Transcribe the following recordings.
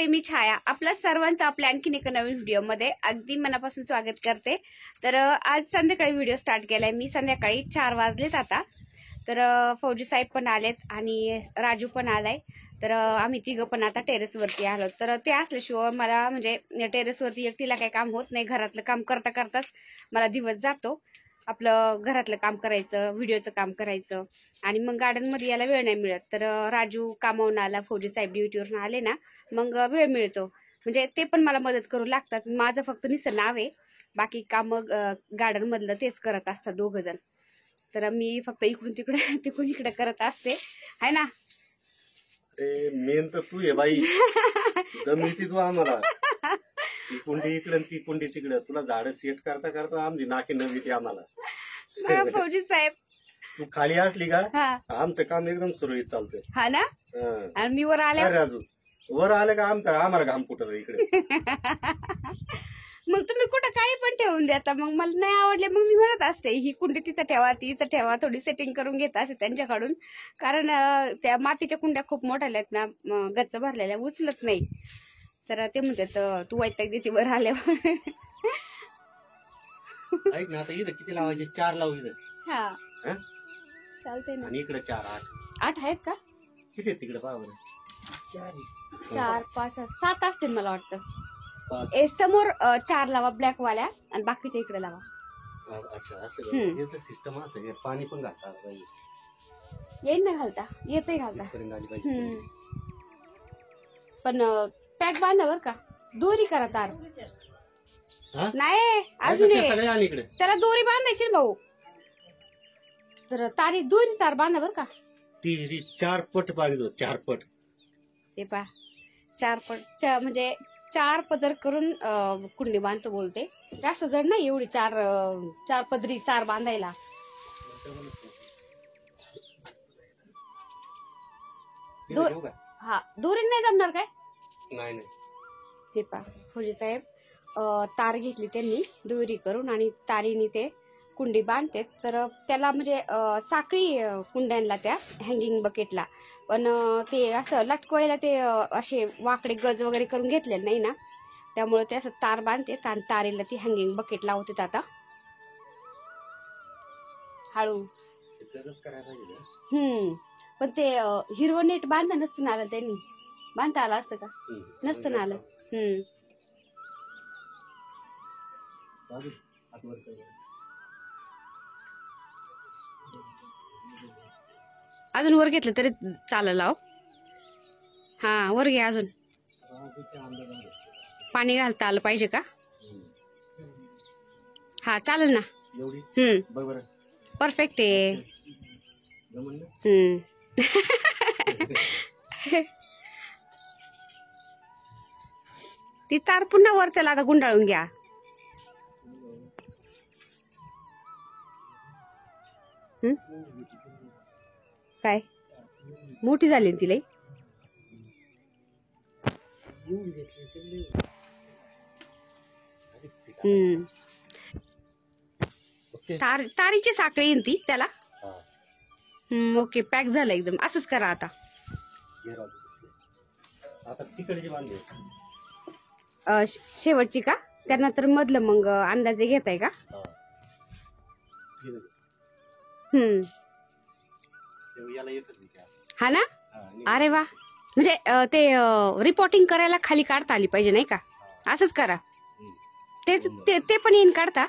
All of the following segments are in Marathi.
मी छाया. आपल्या सर्वांचं आपल्या आणखीन एका नवीन व्हिडिओमध्ये अगदी मनापासून स्वागत करते. तर आज संध्याकाळी व्हिडिओ स्टार्ट केलाय मी. संध्याकाळी 4 वाजलेत आता. तर फौजी साहेब पण आलेत आणि राजू पण आलाय. तर आम्ही तिघं पण आता टेरेसवरती आलो. तर ते असल्याशिवाय मला म्हणजे टेरेसवरती एकटीला काही काम होत नाही. घरातलं काम करता करताच मला दिवस जातो. आपलं घरातलं काम करायचं, व्हिडिओचं काम करायचं आणि मग गार्डनमध्ये यायला वेळ नाही मिळत. तर राजू कामावून आला, फौजी साहेब ड्युटीवरून आले ना, मग वेळ मिळतो. म्हणजे ते पण मला मदत करू लागतात. माझं फक्त निसं नाव आहे, बाकी कामं गार्डनमधलं तेच करत असतात दोघं जण. तर मी फक्त इकडून तिकडे तिकडून इकडे करत असते, आहे ना. अरे मेन तर तू आहे बाई. दमिती तू आम्हाला. ती कुंडी इकडे ती कुंडी तिकडे. तुला झाड सेट करता करता आमची नाकी नवीती आम्हाला. फौजी साहेब तू खाली असली का आमचं काम एकदम सुरळीत चालतंय. हा ना. आणि मी वर आले राजू वर आलं का आम्हाला घाम कुठं इकडे. मग तुम्ही कुठं काही पण ठेवून देता. मग मला नाही आवडले मग मी म्हणत असते ही कुंडी तिथं ठेवा, ती इथं ठेवा, थोडी सेटिंग करून घेत असते त्यांच्याकडून. कारण त्या मातीच्या कुंड्या खूप मोठ्या आहेत ना, गच्च भरलेल्या उचलत नाही. तर ते म्हणतात तू वैताग देते वर आल्यावर. ऐक ना, आता इथं किती लावायचे? 4 लावू इथं. हा चालतंय ना. आणि इकडे 4 8 आहेत का? किती आहेत तिकडे? 4 5 7 असतील मला वाटतं. समोर 4 लावा ब्लॅक वाल्या आणि बाकीच्या इकडे लावा. अच्छा असं सिस्टम असं पाणी पण घालता पाहिजे. येईल ना घालता, येतही घालता. पण पॅक बांधा बर का, दोरी करा तार. नाही अजून त्याला दोरी बांधायची भाऊ. तर दोरी तार बांधा बर का. ती 4 पट बांधतो. 4 पट ते पा 4 पट म्हणजे 4 पदर करून कुंडी बांधतो बोलते. जास्त जड नाही एवढी 4 पदरी तार बांधायला. हा दोरी नाही जमणार काय? नाही. ते पा फौजी साहेब तार घेतली त्यांनी दोरी करून आणि तारीने ते कुंडी बांधते. तर त्याला म्हणजे साखळी कुंड्यांना त्या हँगिंग बकेटला. पण ते असं लटकवायला ते असे वाकडे गज वगैरे करून घेतलेले नाही ना, त्यामुळे ते असं तार बांधते आणि तारेला ती हँगिंग बकेट लावते. आता हळू पण ते हिरवं नेट बांधता नसतं ना आलं. त्यांनी बांधता आलं असतं का? नसतं ना आलं. अजून वर घेतलं तरी चालेल. हा वर घ्या. अजून पाणी घालता आलं पाहिजे का? हा चालेल ना. परफेक्ट आहे. ती तार पुन्हा वर त्याला आता गुंडाळून घ्या. काय मोठी झाली तिला. तारीची साखळी येईन ती त्याला. ओके पॅक झालं एकदम. असंच करा आता. शेवटची का? त्यानंतर मधलं मग अंदाजे घेताय का? हा ना. अरे वा. म्हणजे ते रिपोर्टिंग करायला खाली काढता आली पाहिजे नाही का? असंच करा. ते पण येईन काढता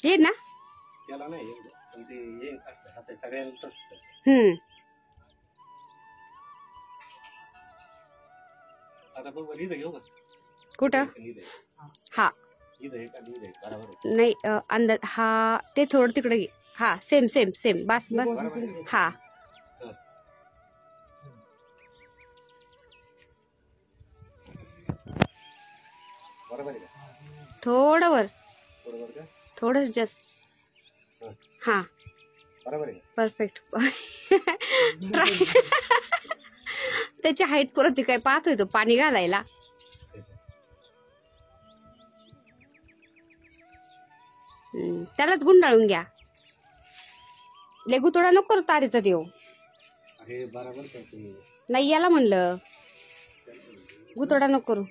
येईल ना. कुठं? हा नाही अंदाज. हा ते थोडं तिकडे घे. हा सेम सेम सेम. बस हा थोडं वर, थोडं जस्ट. हा परफेक्ट. त्याची हाईट परत काय पाहतोय तो पाणी घालायला. त्यालाच गुंडाळून घ्या. लेगू थोडा नको तारीचा देव. हे बरोबर करते. नाही याला म्हणलं गुतोडा नको करू.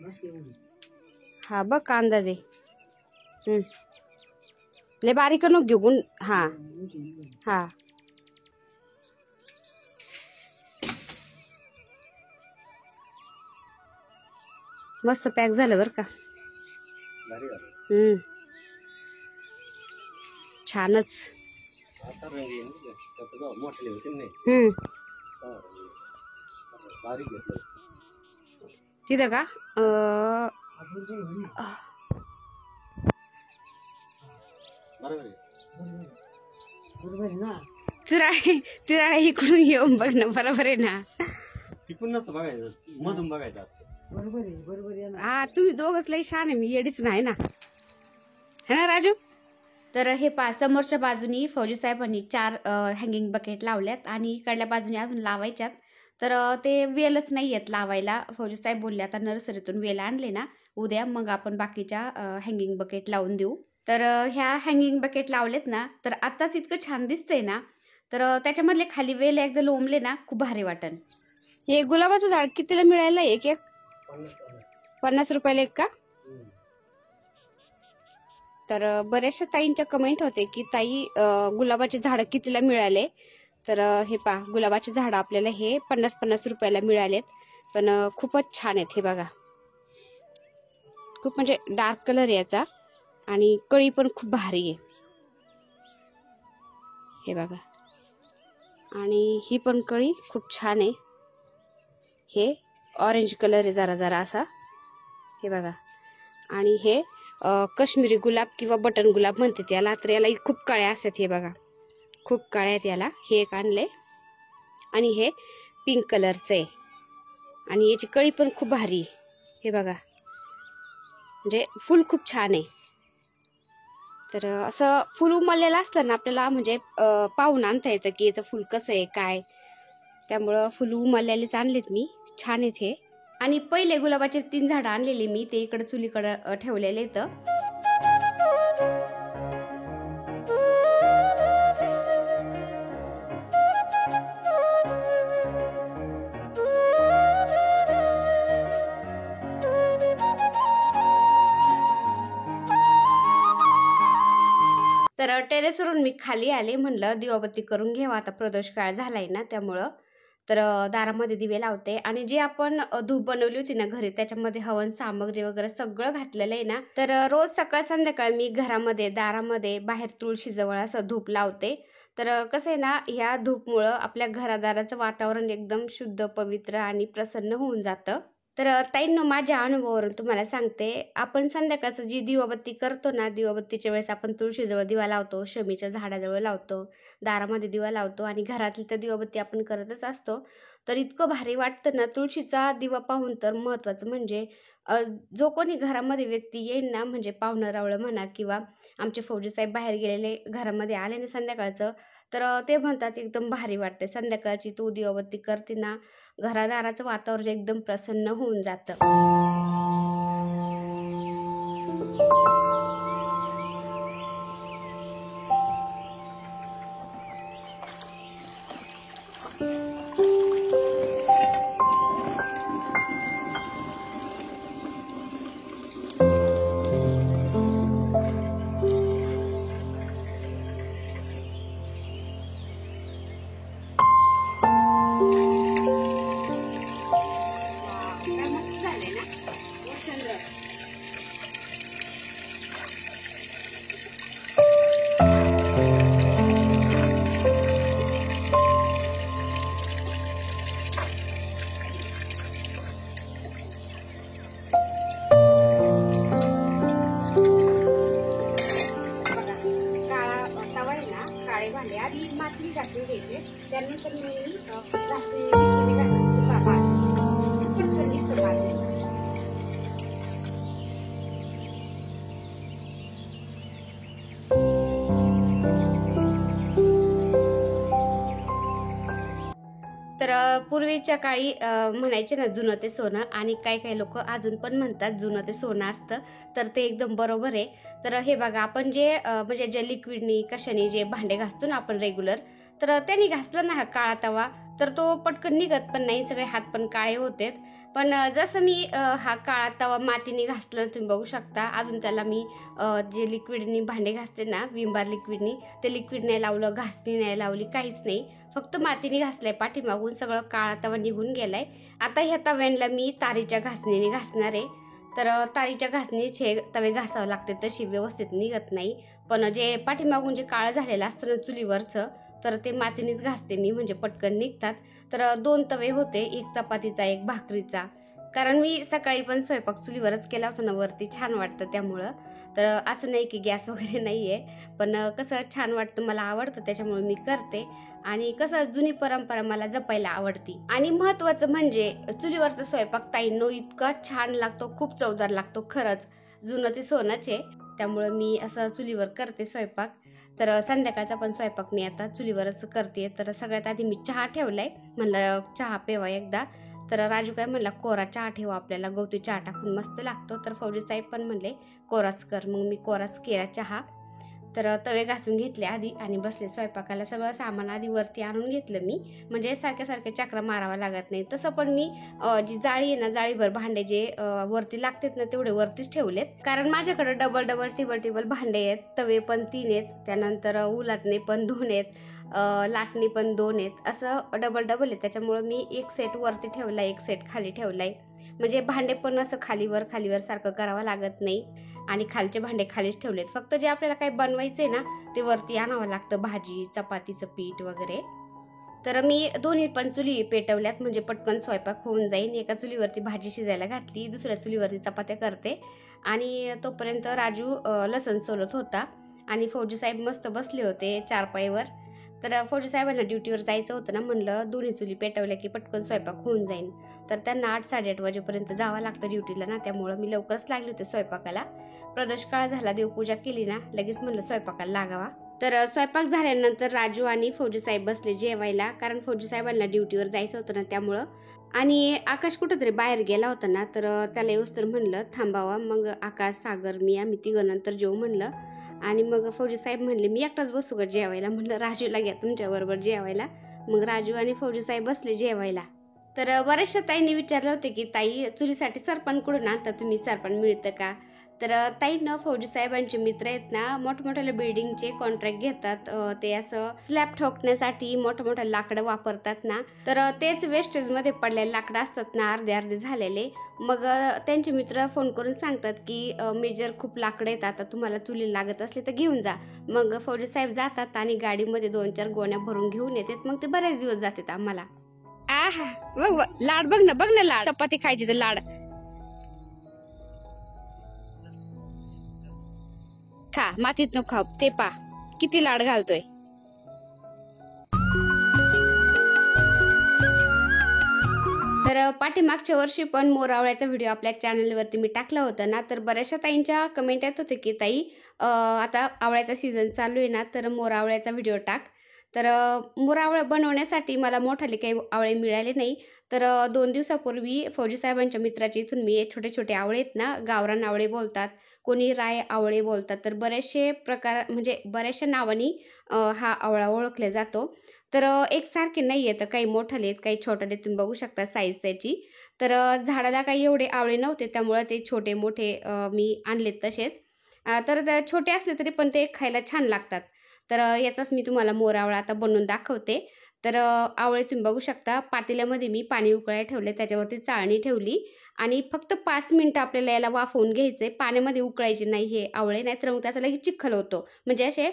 हा बघ का अंदाज आहे. लय बारीक नको घेऊ गुण. हा हा मस्त पॅक झालं बर का. भारी झालं. छानच. आता रंग येईन बघ. त्यात जाऊ मोठे होते नाही. बारीक घेतलं तिथं का तिरा इकडून येऊन बघ ना. बरोबर आहे ना. तिकडून नसतं बघायचं, मधून बघायचं असतं. हा तुम्ही दोघच लई छान आहे. मी येडीच नाही ना. है ना राजू. तर हे समोरच्या बाजूनी फौजी साहेबांनी 4 हँगिंग बकेट लावल्यात आणि इकडल्या बाजूने अजून लावायच्यात. तर ते वेलच नाही येत लावायला. फौजी साहेब बोलले आता नर्सरीतून वेल आणले ना उद्या मग आपण बाकीच्या हँगिंग बकेट लावून देऊ. तर ह्या हँगिंग बकेट लावलेत ना तर आताच इतकं छान दिसतंय ना. तर त्याच्यामधले खाली वेल एकदा लोंबले ना खूप भारी वाटन. हे गुलाबाचं झाड कितीला मिळायला एक 50 रुपयाला एक का. तर बऱ्याचशा ताईंच्या कमेंट होते की ताई गुलाबाचे झाड कितीला मिळाले. तर हे पहा गुलाबाचे झाड आपल्याला हे 50-50 रुपयाला मिळालेत. पण खूपच छान आहेत. हे बघा खूप म्हणजे डार्क कलर आहे याचा आणि कळी पण खूप भारी आहे. हे बघा आणि ही पण कळी खूप छान आहे. हे ऑरेंज कलर आहे जरा जरा असा. हे बघा आणि हे काश्मीरी गुलाब किंवा बटन गुलाब म्हणते त्याला. तर याला खूप काळ्या असतात. हे बघा खूप काळ्या आहेत याला. हे एक आणले आणि हे पिंक कलरचं आहे आणि याची कळी पण खूप भारी आहे. हे बघा म्हणजे फुल खूप छान आहे. तर असं फुल उमललेलं असलं ना आपल्याला म्हणजे पाहून आणता येतं की याचं फुल कसं आहे काय. त्यामुळं फुल उमललेलेच आणलेत मी. छान आहेत हे. आणि पहिले गुलाबाचे 3 झाडं आणलेली मी ते इकडे चुलीकडे ठेवलेले आहेत. तर टेरेसवरून मी खाली आले. म्हणलं दिवाबत्ती करून घ्यावा आता प्रदोष काळ झालाय ना त्यामुळं. तर दारामध्ये दिवे लावते आणि जे आपण धूप बनवली होती ना घरी त्याच्यामध्ये हवन सामग्री वगैरे सगळं घातलेलं आहे ना. तर रोज सकाळ संध्याकाळ मी घरामध्ये दारामध्ये बाहेर तुळशीजवळ असं धूप लावते. तर कसं आहे ना ह्या धूपमुळं आपल्या घरादाराचं वातावरण एकदम शुद्ध पवित्र आणि प्रसन्न होऊन जातं. तर ताईंनो माझ्या अनुभवावरून तुम्हाला सांगते आपण संध्याकाळचं जी दिवाबत्ती करतो ना दिवाबत्तीच्या वेळेस आपण तुळशीजवळ दिवा लावतो, शमीच्या झाडाजवळ लावतो, दारामध्ये दिवा लावतो आणि घरातली तर दिवाबत्ती आपण करतच असतो. तर इतकं भारी वाटतं ना तुळशीचा दिवा पाहून. तर महत्त्वाचं म्हणजे जो कोणी घरामध्ये व्यक्ती येईल ना म्हणजे पाहुणं रावळं म्हणा किंवा आमचे फौजी साहेब बाहेर गेलेले घरामध्ये आले ना संध्याकाळचं तर ते म्हणतात एकदम भारी वाटते संध्याकाळची तू दिवाबत्ती करते ना घरादाराचं वातावरण एकदम प्रसन्न होऊन जातं. आधी माती घातली घ्यायचे त्यानंतर मी तर पूर्वीच्या काळी म्हणायचे ना जुनं ते सोनं आणि काही लोक अजून पण म्हणतात जुनं ते सोनं असतं. तर ते एकदम बरोबर आहे. तर हे बघा आपण जे म्हणजे जे लिक्विडनी कशाने जे भांडे घासतो ना आपण रेग्युलर तर त्याने घासला ना हा काळा तवा तर तो पटकन निघत पण नाही, सगळे हात पण काळे होते. पण जसं मी हा काळा तवा मातीने घासला तुम्ही बघू शकता. अजून त्याला मी जे लिक्विडनी भांडे घासते ना विम बार लिक्विडनी, ते लिक्विड नाही लावलं, घासणी नाही लावली, काहीच नाही, फक्त मातीने घासलंय. पाठीमागून सगळं काळा तवा निघून गेलाय. आता ह्या तव्यांना मी तारीच्या घासणीने घासणार आहे. तर तारीच्या घासणीच हे तवे घासावं लागते, तशी व्यवस्थित निघत नाही. पण जे पाठीमागून जे काळं झालेलं असतं ना चुलीवरचं, तर ते मातीनेच घासते मी, म्हणजे पटकन निघतात. तर 2 तवे होते, एक चपातीचा एक भाकरीचा. कारण मी सकाळी पण स्वयंपाक चुलीवरच केला होता ना, वरती छान वाटतं त्यामुळं. तर असं नाही की गॅस वगैरे नाही आहे, पण कसं छान वाटतं, मला आवडतं त्याच्यामुळे मी करते. आणि कसं जुनी परंपरा मला जपायला आवडती. आणि महत्त्वाचं म्हणजे चुलीवरचा स्वयंपाक ताईंनो इतका छान लागतो, खूप चवदार लागतो. खरंच जुनं ते सोनंच आहे, त्यामुळं मी असं चुलीवर करते स्वयंपाक. तर संध्याकाळचा पण स्वयंपाक मी आता चुलीवरच करते. तर सगळ्यात आधी मी चहा ठेवलाय, म्हणलं चहा पेवा एकदा. तर राजू काय म्हणला कोरा चहा ठेवा, आपल्याला गवती चहा टाकून मस्त लागतो. तर फौजी साहेब पण म्हणले कोराच कर, मग मी कोराच केला चहा. तर तवे घासून घेतले आधी आणि बसले स्वयंपाकाला. सगळं सामान आधी वरती आणून घेतलं मी, म्हणजे सारखे चक्र मारावा लागत नाही. तसं पण मी जी जाळी आहे ना, जाळीभर भांडे जे वरती लागतात ना तेवढे वरतीच ठेवलेत. कारण माझ्याकडे डबल टेबल भांडे आहेत, तवे पण 3 आहेत, त्यानंतर उलाटणे पण 2 आहेत, लाटणी पण 2 आहेत, असं डबल आहे. त्याच्यामुळं मी एक सेट वरती ठेवलाय, एक सेट खाली ठेवलाय, म्हणजे भांडे पण असं खालीवर सारखं करावं लागत नाही. आणि खालचे भांडे खालीच ठेवलेत. फक्त जे आपल्याला काही बनवायचंय ना ते वरती आणावं लागतं, भाजी चपातीचं पीठ वगैरे. तर मी दोन्ही पण चुली पेटवल्यात, म्हणजे पटकन स्वयंपाक होऊन जाईल. एका चुलीवरती भाजी शिजायला घातली, दुसऱ्या चुलीवरती चपात्या करते. आणि तोपर्यंत राजू लसण सोलत होता आणि फौजी साहेब मस्त बसले होते चारपाईवर. तर फौजी साहेबांना ड्युटीवर जायचं होतं ना, म्हणलं दोन्ही चुली पेटवल्या की पटकन स्वयंपाक होऊन जाईल. तर त्यांना 8-8:30 वाजेपर्यंत जावं लागतं ड्युटीला ना, त्यामुळं मी लवकरच लागले होते स्वयंपाकाला. प्रदोष काळ झाला, देवपूजा केली ना, लगेच म्हणलं स्वयंपाकाला लागावा. तर स्वयंपाक झाल्यानंतर राजू आणि फौजी साहेब बसले जेवायला, कारण फौजी साहेबांना ड्युटीवर जायचं होतं ना त्यामुळं. आणि आकाश कुठंतरी बाहेर गेला होता ना, तर त्याला येऊस तर म्हणलं थांबावा. मग आकाश, सागर, मी आम्ही तिघं नंतर जेव म्हणलं. आणि मग फौजी साहेब म्हणले मी एकटाच बसू का जेवायला, म्हणलं राजूला घ्या तुमच्याबरोबर जेवायला. मग राजू आणि फौजी साहेब बसले जेवायला. तर बऱ्याचशा ताईंनी विचारलं होते की ताई चुलीसाठी सरपण कुठून आणता तुम्ही, सरपण मिळतं का. तर ताईनं फौजी साहेबांचे मित्र आहेत ना, मोठमोठ्या बिल्डिंगचे कॉन्ट्रॅक्ट घेतात. ते असं स्लॅब ठोकण्यासाठी मोठमोठ्या लाकडं वापरतात ना, तर तेच वेस्टेजमध्ये पडलेले लाकडं असतात ना, अर्धे झालेले. मग त्यांचे मित्र फोन करून सांगतात की मेजर खूप लाकडं आहेत, आता तुम्हाला चुली लागत असली तर घेऊन जा. मग फौजी साहेब जातात आणि गाडीमध्ये 2-4 गोण्या भरून घेऊन येतात. मग ते बरेच दिवस जातात आम्हाला. आहा बघ लाड, बघ ना लाड, चपाती खायची तर लाड खा, मातीत नको खा. ते पा किती लाड घालतोय. तर पाठीमागच्या वर्षी पण मोरावळ्याचा व्हिडिओ आपल्या चॅनलवरती मी टाकला होता ना, तर बऱ्याचशा ताईंच्या कमेंट येत होते की ताई आता आवळ्याचा सीझन चालू आहे ना, तर मोरावळ्याचा व्हिडिओ टाक. तर मोरावळे बनवण्यासाठी मला मोठाले काही आवळे मिळाले नाही. तर 2 दिवसापूर्वी फौजी साहेबांच्या मित्राच्या इथून मी छोटे आवळे आहेत ना, गावरान आवळे बोलतात, कोणी राय आवळे बोलतात. तर बरेचसे प्रकार, म्हणजे बऱ्याचशा नावानी हा आवळा ओळखला जातो. तर एकसारखे नाही आहेत, काही मोठाले आहेत, काही छोटाले, तुम्ही बघू शकता साईज त्याची. तर झाडाला काही एवढे आवळे नव्हते, त्यामुळे ते छोटे मोठे मी आणलेत तसेच. तर छोटे असले तरी पण ते खायला छान लागतात. तर याचाच मी तुम्हाला मोरावळा आता बनवून दाखवते. तर आवळे तुम्ही बघू शकता, पातेल्यामध्ये मी पाणी उकळायला ठेवले, त्याच्यावरती चाळणी ठेवली आणि फक्त 5 मिनिटं आपल्याला याला वाफवून घ्यायचे. पाण्यामध्ये उकळायचे नाही हे आवळे, नाहीतर मग त्याचा लगेच चिखल होतो, म्हणजे असे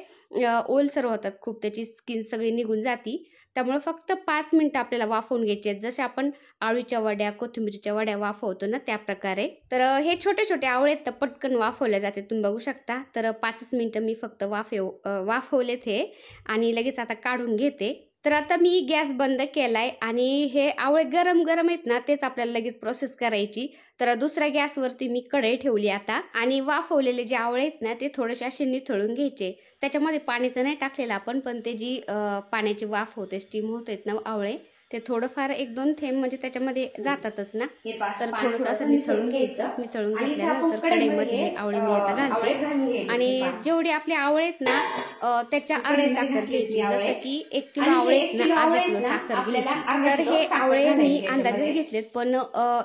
ओलसर होतात खूप, त्याची स्किन सगळी निघून जाती. त्यामुळे फक्त 5 मिनिटं आपल्याला वाफवून घ्यायचे आहेत, जसे आपण आळूच्या वड्या, कोथिंबीरच्या वड्या वाफवतो ना त्या प्रकारे. तर हे छोटे आवळे तर पटकन वाफवले जाते, तुम्ही बघू शकता. तर 5 मिनिटं मी फक्त वाफवलेत हे, आणि लगेच आता काढून घेते. तर आता मी गॅस बंद केलाय आणि हे आवळे गरम आहेत ना, तेच आपल्याला लगेच प्रोसेस करायची. तर दुसऱ्या गॅसवरती मी कढई ठेवली आता, आणि वाफवलेले जे आवळे आहेत ना ते थोडेसे असे निथळून घ्यायचे. त्याच्यामध्ये पाणी तर नाही टाकलेलं आपण, पण ते जी पाण्याची वाफ होते, स्टीम होते ना आवळे, ते थोडंफार 1-2 थेंब म्हणजे त्याच्यामध्ये जातातच ना, तर थोडंसं असं निथळून घ्यायचं. निथळून घेतल्यानंतर कढईमध्ये हे आवळे मी आता घालते आणि जेवढे आपले आवळे आहेत ना त्याच्या अर्धी साखर घ्यायची. जसं की 1 किलो आवळे आहेत ना, अर्धा किलो साखर घ्यायची. तर हे आवळे मी अंदाजेच घेतलेत, पण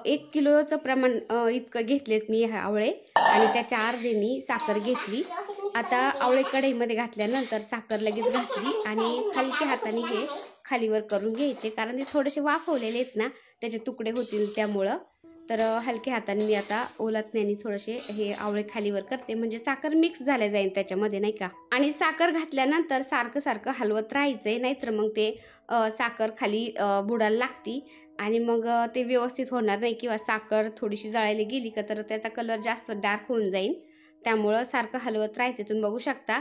1 किलोचं प्रमाण इतकं घेतलेत मी हे आवळे आणि त्याच्या अर्धे मी साखर घेतली. आता आवळे कढईमध्ये घातल्यानंतर साखर लगेच घातली आणि हलक्या हाताने हे खालीवर करून घ्यायचे, कारण ते थोडेसे वाफवलेले आहेत ना, त्याचे तुकडे होतील त्यामुळं. तर हलक्या हाताने मी आता ओलातण्याने थोडेसे हे आवळे खालीवर करते, म्हणजे साखर मिक्स झाल्या जाईल त्याच्यामध्ये, नाही का. आणि साखर घातल्यानंतर सारखं सारखं हलवत राहायचंय, नाहीतर मग ते साखर खाली बुडायला लागती आणि मग ते व्यवस्थित होणार नाही, किंवा साखर थोडीशी जळायला गेली का तर त्याचा कलर जास्त डार्क होऊन जाईल. त्यामुळं सारखं हलवत राहायचं. तुम्ही बघू शकता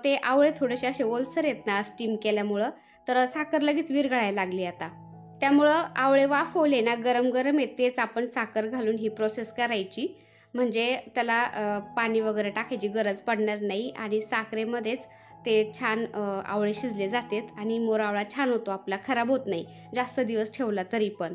ते आवळे थोडेसे असे ओलसर आहेत ना स्टीम केल्यामुळं, तर साखर लगेच विरघळायला लागली आता. त्यामुळं आवळे वाफवले ना, गरम गरम आहेत तेच आपण साखर घालून ही प्रोसेस करायची, म्हणजे त्याला पाणी वगैरे टाकायची गरज पडणार नाही आणि साखरेमध्येच ते छान आवळे शिजले जातात आणि मोरावळा छान होतो आपला, खराब होत नाही जास्त दिवस ठेवला तरी पण.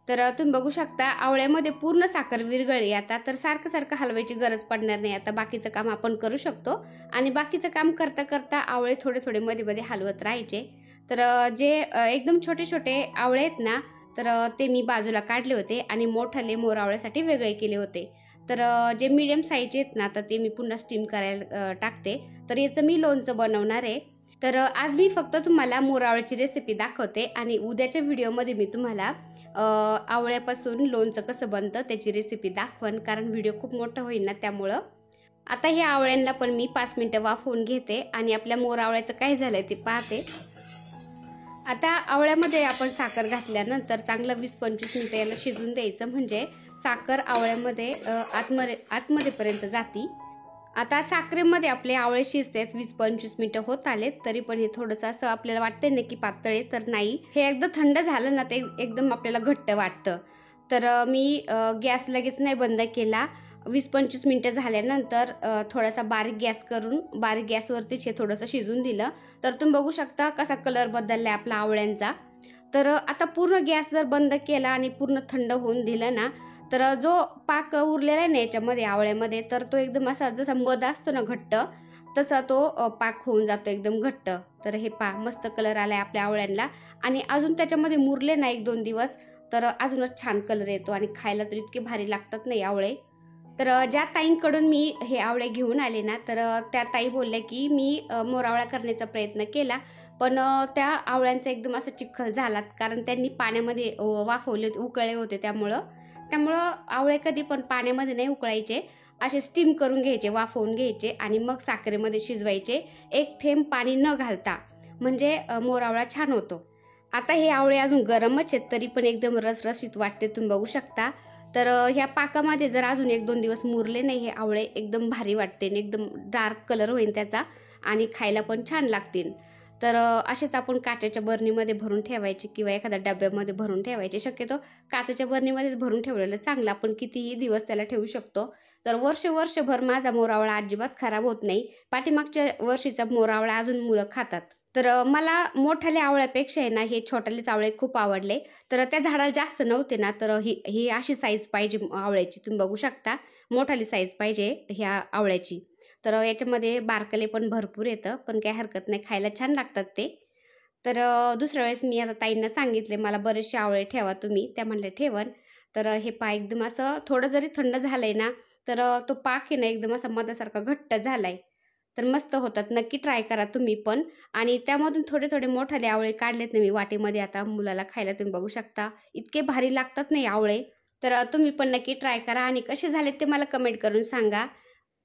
तर तुम्ही बघू शकता आवळ्यामध्ये पूर्ण साखर विरघळली आता, तर सारखं सारखं हलवायची गरज पडणार नाही. आता बाकीचं काम आपण करू शकतो आणि बाकीचं काम करता करता आवळे थोडे थोडे मध्ये मध्ये हलवत राहायचे. तर जे एकदम छोटे छोटे आवळे आहेत ना, तर ते मी बाजूला काढले होते आणि मोठाले मोर आवळ्यासाठी वेगळे केले होते. तर जे मीडियम साईजचे आहेत ना, तर ते मी पुन्हा स्टीम करायला टाकते. तर याचं मी लोणचं बनवणार आहे. तर आज मी फक्त तुम्हाला मोरावळ्याची रेसिपी दाखवते आणि उद्याच्या व्हिडिओमध्ये मी तुम्हाला आवळ्यापासून लोणचं कसं बनतं त्याची रेसिपी दाखवन, कारण व्हिडिओ खूप मोठा होईल ना त्यामुळं. आता ह्या आवळ्यांना पण मी 5 मिनिटं वाफवून घेते आणि आपल्या मोरावळ्याचं काय झालंय ते पाहते. आता आवळ्यामध्ये आपण साखर घातल्यानंतर चांगलं 20-25 मिनिटं याला शिजून द्यायचं, म्हणजे साखर आवळ्यामध्ये आतमध्येपर्यंत जाती. आता साखरेमध्ये आपले आवळे शिजतात, 20-25 मिनिटं होत आलेत, तरी पण हे थोडंसं असं आपल्याला वाटतंय ना की पातळ आहे, तर नाही, हे एकदा थंड झालं ना ते एकदम आपल्याला घट्ट वाटतं. तर मी गॅस लगेच नाही बंद केला. 20-25 मिनिटं झाल्यानंतर थोडासा बारीक गॅस करून बारीक गॅसवरतीच हे थोडंसं शिजून दिलं. तर तुम्ही बघू शकता कसा कलर बदलला आहे आपला आवळ्यांचा. तर आता पूर्ण गॅस जर बंद केला आणि पूर्ण थंड होऊन दिलं ना, तर जो पाक उरलेला आहे ना याच्यामध्ये आवळ्यामध्ये, तर तो एकदम असा जसा मध असतो ना घट्ट, तसा तो पाक होऊन जातो एकदम घट्ट. तर हे मस्त कलर आलाय आपल्या आवळ्यांना आणि अजून त्याच्यामध्ये मुरले ना 1-2 दिवस, तर अजूनच छान कलर येतो आणि खायला तर इतके भारी लागतात नाही आवळे. तर ज्या ताईंकडून मी हे आवळे घेऊन आले ना, तर त्या ताई बोलल्या की मी मोरावळा करण्याचा प्रयत्न केला, पण त्या आवळ्यांचा एकदम असा चिखल झालात, कारण त्यांनी पाण्यामध्ये वाफवले उकळले होते. त्यामुळं आवळे कधी पण पाण्यामध्ये नाही उकळायचे, असे स्टीम करून घ्यायचे, वाफवून घ्यायचे आणि मग साखरेमध्ये शिजवायचे, 1 थेंब पाणी न घालता, म्हणजे मोरावळा छान होतो. आता हे आवळे अजून गरमच आहेत, तरी पण एकदम रसरशीत वाटते, तुम्ही बघू शकता. तर ह्या पाकामध्ये जर अजून 1-2 दिवस मुरले नाही हे आवळे, एकदम भारी वाटते, एकदम डार्क कलर होईल त्याचा आणि खायला पण छान लागतील. तर असेच आपण काचेच्या बरणीमध्ये भरून ठेवायचे किंवा एखाद्या डब्यामध्ये भरून ठेवायचे. शक्यतो काचेच्या बरणीमध्येच भरून ठेवलेलं चांगलं, आपण कितीही दिवस त्याला ठेवू शकतो. तर वर्षभर माझा मोरावळा अजिबात खराब होत नाही. पाठीमागच्या वर्षीचा मोरावळा अजून मुलं खातात. तर मला मोठाल्या आवळ्यापेक्षा आहे ना हे छोटालेच आवळे खूप आवडले. तर त्या झाडाला जास्त नव्हते ना, तर ही अशी साईज पाहिजे आवळ्याची, तुम्ही बघू शकता मोठाली साईज पाहिजे ह्या आवळ्याची. तर याच्यामध्ये बारकले पण भरपूर येतं, पण काही हरकत नाही, खायला छान लागतात ते. तर दुसऱ्या वेळेस मी आता ताईंना सांगितले मला बरेचसे आवळे ठेवा तुम्ही, त्या म्हणल्या ठेवन. तर हे एकदम असं थोडं जरी थंड झालंय ना, तर तो पाक आहे ना एकदम असा मधासारखा घट्ट झालाय. तर मस्त होतात, नक्की ट्राय करा तुम्ही पण. आणि त्यामधून थोडे थोडे मोठाले आवळे काढलेत ना मी वाटीमध्ये आता मुलाला खायला, तुम्ही बघू शकता इतके भारी लागतात नाही आवळे. तर तुम्ही पण नक्की ट्राय करा आणि कसे झालेत ते मला कमेंट करून सांगा.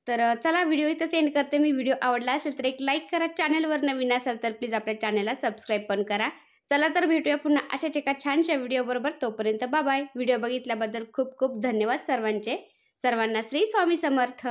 तर चला व्हिडिओ इथंच एंड करते मी. व्हिडिओ आवडला असेल तर एक लाईक करा, चॅनलवर नवीन असाल तर प्लीज आपल्या चॅनलला सबस्क्राईब पण करा. चला तर भेटूया पुन्हा अशाच एका छानशा व्हिडिओ बरोबर. तोपर्यंत बाय. व्हिडिओ बघितल्याबद्दल खूप खूप धन्यवाद सर्वांचे. सर्वांना श्री स्वामी समर्थ.